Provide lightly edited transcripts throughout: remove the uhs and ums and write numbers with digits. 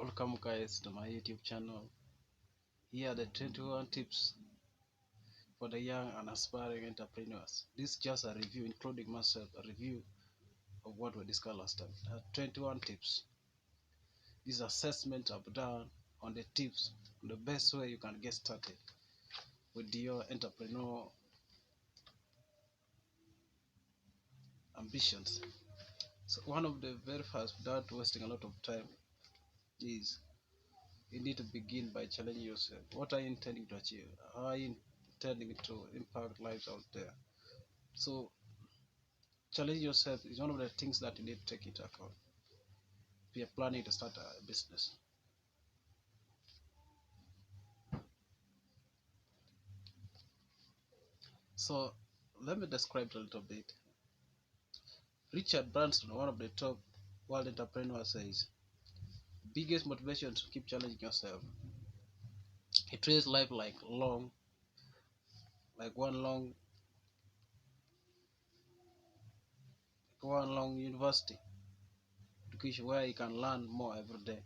Welcome guys to my YouTube channel. Here are the 21 tips for the young and aspiring entrepreneurs. This is just a review, including myself, a review of what we discussed last time. 21 tips. This assessment I've done on the tips, on the best way you can get started with your entrepreneurial ambitions. So one of the very first, without wasting a lot of time, is you need to begin by challenging yourself. What are you intending to achieve? How are you intending to impact lives out there? So challenge yourself is one of the things that you need to take into account if you're planning to start a business. So let me describe it a little bit. Richard Branson, one of the top world entrepreneurs, says biggest motivation to keep challenging yourself. He treats life like one long university education where you can learn more every day,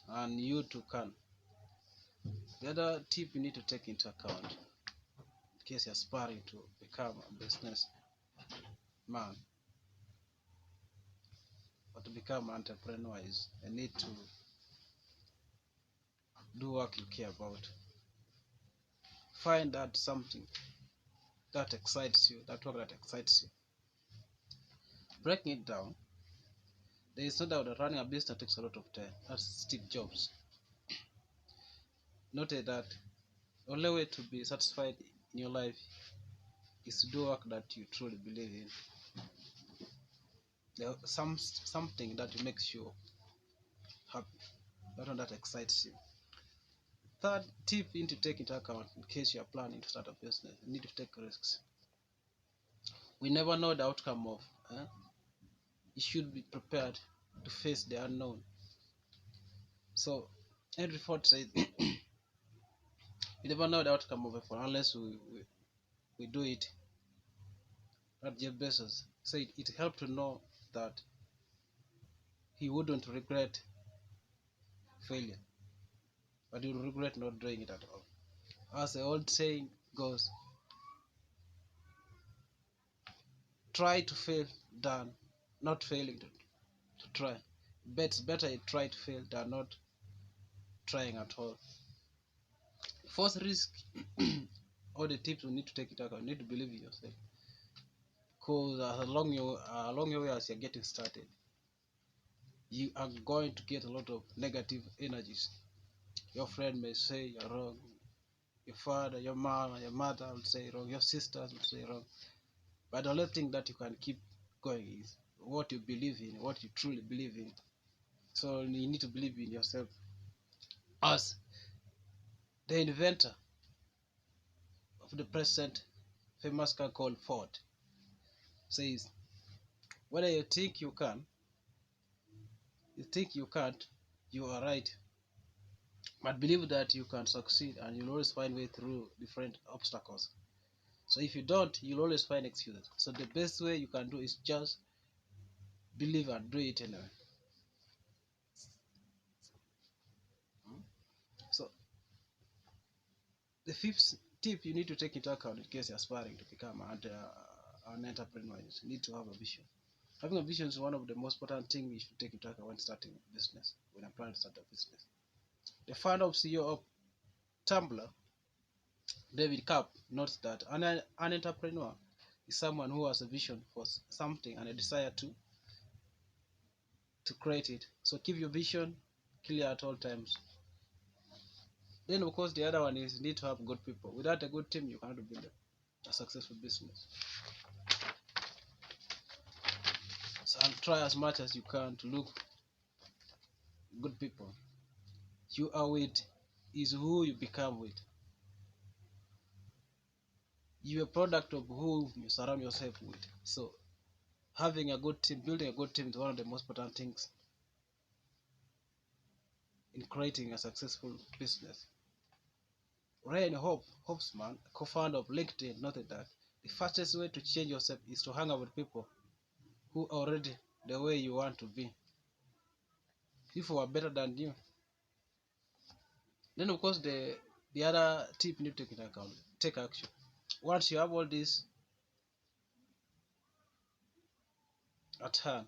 and you too can. The other tip you need to take into account in case you're aspiring to become a business man or to become an entrepreneur is you need to do work you care about. Find out something that excites you, that work that excites you. Breaking it down, there is no doubt that running a business takes a lot of time. That's Steve Jobs noted that the only way to be satisfied in your life is to do work that you truly believe in. There's something that makes you happy, that one that excites you. Third tip you need to take into account in case you are planning to start a business, you need to take risks. We never know the outcome of. You should be prepared to face the unknown. So Henry Ford said, "We never know the outcome of effort unless we do it." But Jeff Bezos said it helped to know that he wouldn't regret failure, but he would regret not doing it at all. As the old saying goes, try to fail than not failing to try. But it's better you try to fail than not trying at all. First risk, all the tips we need to take into account. You need to believe in yourself, because along your way as you're getting started, you are going to get a lot of negative energies. Your friend may say you're wrong, your father, your mom, your mother will say wrong, your sisters will say wrong. But the only thing that you can keep going is what you believe in, what you truly believe in. So you need to believe in yourself. As the inventor of the present famous car called Ford says, whether you think you can, you think you can't, you are right. But believe that you can succeed, and you'll always find way through different obstacles. So if you don't, you'll always find excuses. So the best way you can do is just believe and do it anyway. So the fifth tip you need to take into account in case you're aspiring to become an entrepreneur is you need to have a vision. Having a vision is one of the most important things you should take into account when starting a business, when I'm planning to start a business. The founder of CEO of Tumblr, David Karp, notes that an entrepreneur is someone who has a vision for something and a desire to create it. So keep your vision clear at all times. Then of course the other one is you need to have good people. Without a good team, you cannot build a successful business. So try as much as you can to look good people. You are with is who you become with. You're a product of who you surround yourself with. So having a good team, building a good team is one of the most important things in creating a successful business. Ryan Hofsman, co-founder of LinkedIn, noted that the fastest way to change yourself is to hang out with people who are already the way you want to be. people who are better than you. Then of course the other tip you need to take into account, take action. Once you have all this at hand,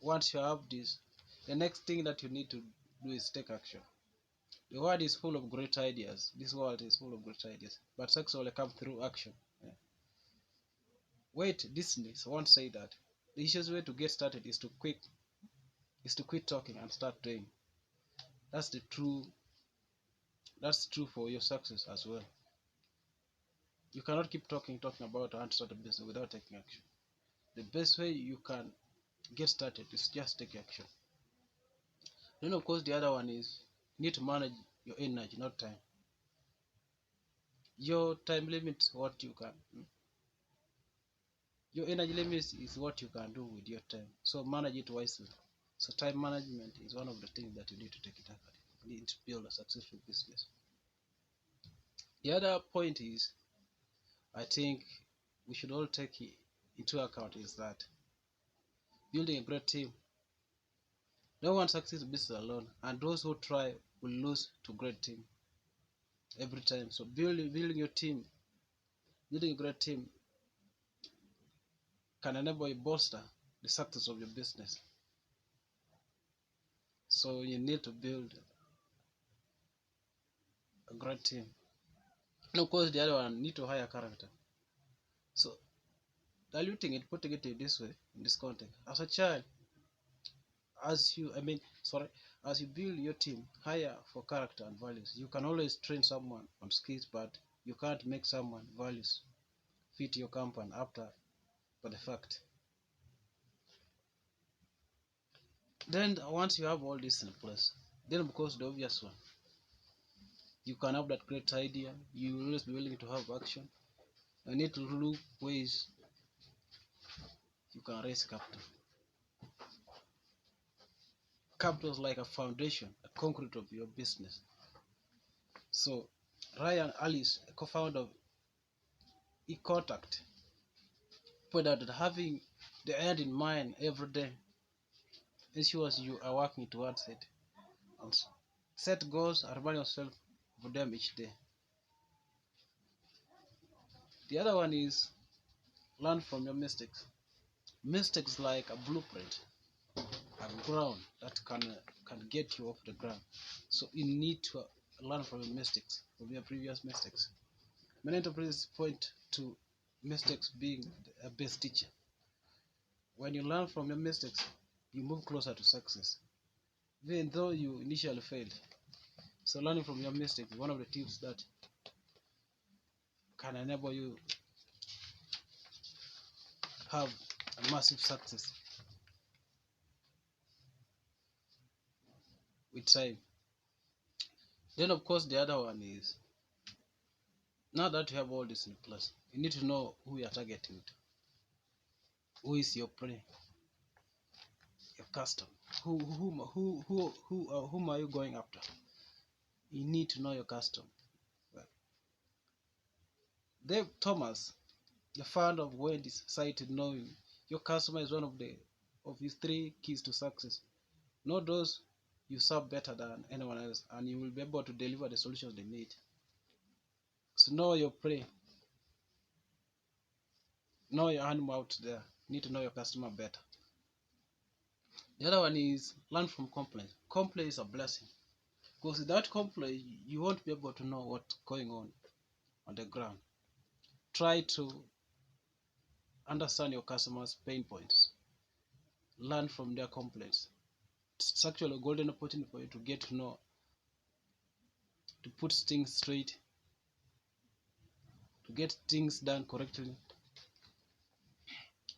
once you have this, the next thing that you need to do is take action. The world is full of great ideas. This world is full of great ideas, but success only comes through action. Yeah. Wait, Disney once said that the easiest way to get started is to quit talking and start doing. That's the true. That's true for your success as well. You cannot keep talking about how to start a business without taking action. The best way you can get started is just take action. Then of course the other one is you need to manage your energy, not time. Your time limits what you can. Your energy limits is what you can do with your time. So manage it wisely. So time management is one of the things that you need to take it up. You need to build a successful business. The other point is, I think we should all take into account is that building a great team. No one succeeds in business alone, and those who try will lose to great team every time. So building your team, building a great team can enable you bolster the success of your business. So you need to build a great team. And of course the other one, need to hire character. So diluting it, putting it in this way, in this context. As a child, as you build your team, hire for character and values. You can always train someone on skills, but you can't make someone values fit your company after for the fact. Then once you have all this in place, then of course the obvious one, you can have that great idea. You will always be willing to have action. You need to look ways you can raise capital. Capital is like a foundation, a concrete of your business. So Ryan Ellis, a co-founder of eContact, put out that having the end in mind every day ensures you are working towards it. Also, set goals and remind yourself of them each day. The other one is learn from your mistakes. Mistakes like a blueprint, a ground that can get you off the ground. So you need to learn from your mistakes, from your previous mistakes. Many enterprises point to mistakes being a best teacher. When you learn from your mistakes, you move closer to success, even though you initially failed. So learning from your mistakes is one of the tips that can enable you have a massive success with time. Then of course the other one is, now that you have all this in place, you need to know who you are targeting to. Who is your prey, your customer? Whom are you going after? You need to know your customer. Well, Dave Thomas, the founder of Wendy's, cited knowing your customer is one of his three keys to success. Know those you serve better than anyone else, and you will be able to deliver the solutions they need. So know your prey. Know your animal out there. You need to know your customer better. The other one is learn from complaints. Complaint is a blessing, because without complaint, you won't be able to know what's going on the ground. Try to understand your customers' pain points. Learn from their complaints. It's actually a golden opportunity for you to get to know, to put things straight, to get things done correctly.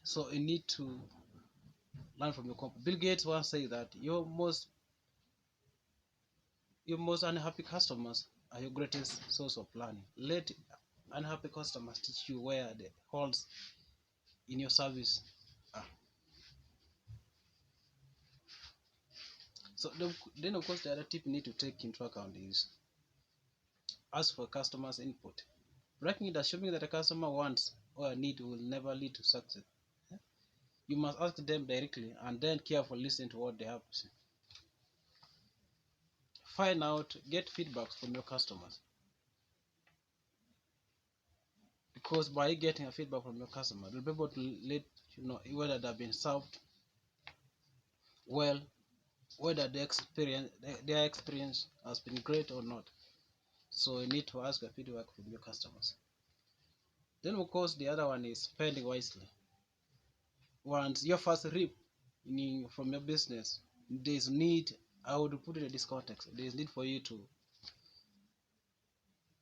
So you need to learn from your company. Bill Gates once said that your most unhappy customers are your greatest source of learning. Let unhappy customers teach you where the holes in your service are. So then of course the other tip you need to take into account is ask for customers' input. Breaking it, assuming that a customer wants or a need will never lead to success. You must ask them directly and then carefully listen to what they have to say. find out, get feedbacks from your customers, because by getting a feedback from your customer, they'll be able to let you know whether they've been served well, whether their experience has been great or not. So you need to ask for feedback from your customers. Then of course the other one is spending wisely. Once your first reap from your business, there's need, I would put it in this context, there's need for you to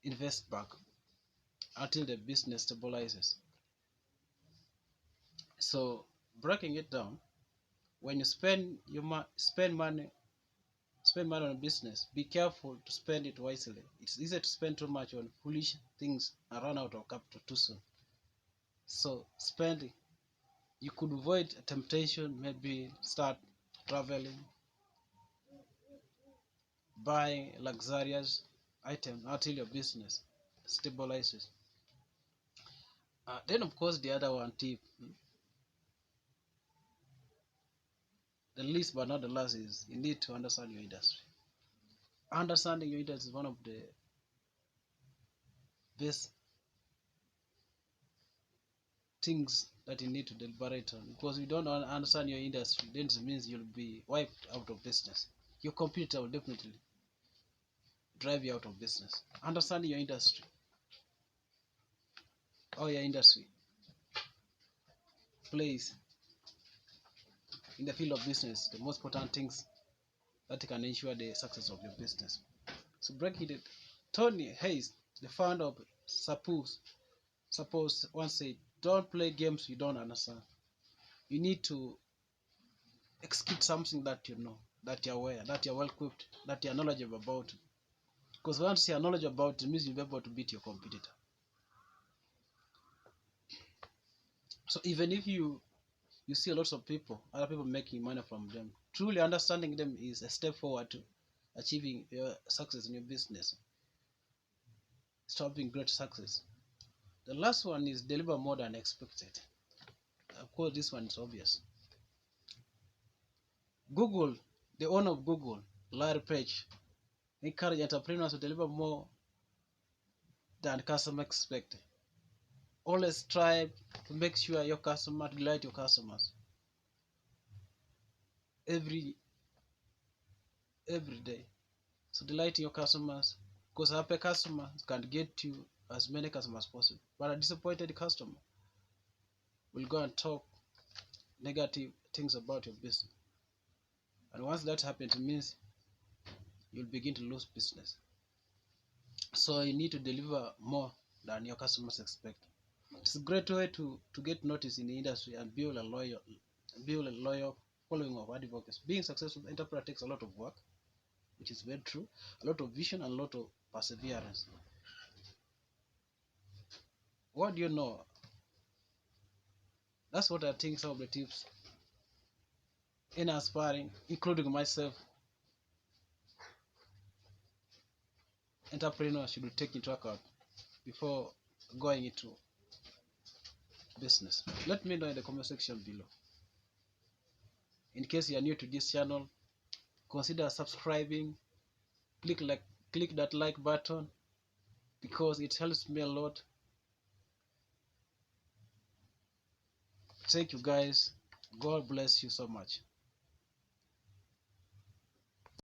invest back until the business stabilizes. So breaking it down, when you spend money on business, be careful to spend it wisely. It's easy to spend too much on foolish things and run out of capital too soon. So spending, you could avoid a temptation, maybe start traveling, buying luxurious items until your business stabilizes. Then of course the other one tip, the least but not the last, is you need to understand your industry. Understanding your industry is one of the best things that you need to deliberate on, because if you don't understand your industry, then it means you'll be wiped out of business. Your computer will definitely drive you out of business. Understanding your industry, how your industry plays in the field of business, the most important things that can ensure the success of your business. So breaking it, Tony Hayes, the founder of Suppose once said, don't play games you don't understand. You need to execute something that you know, that you're aware, that you're well equipped, that you're knowledgeable about. Because once you're knowledgeable about it, it means you'll be able to beat your competitor. So even if you see lots of other people making money from them, truly understanding them is a step forward to achieving your success in your business. Stopping great success. The last one is deliver more than expected. Of course, this one is obvious. Google, the owner of Google, Larry Page, encourage entrepreneurs to deliver more than customers expect. Always strive to make sure your customer delight your customers every day. So delight your customers, because a happy customer can get you as many customers as possible. But a disappointed customer will go and talk negative things about your business. And once that happens, it means you'll begin to lose business. So you need to deliver more than your customers expect. It's a great way to get noticed in the industry and build a loyal following of advocates. Being successful entrepreneur takes a lot of work, which is very true, a lot of vision and a lot of perseverance. What do you know? That's what I think some of the tips in aspiring, including myself, entrepreneurs should take into account before going into business. Let me know in the comment section below. In case you are new to this channel, consider subscribing. Click that like button, because it helps me a lot. Thank you guys. God bless you so much.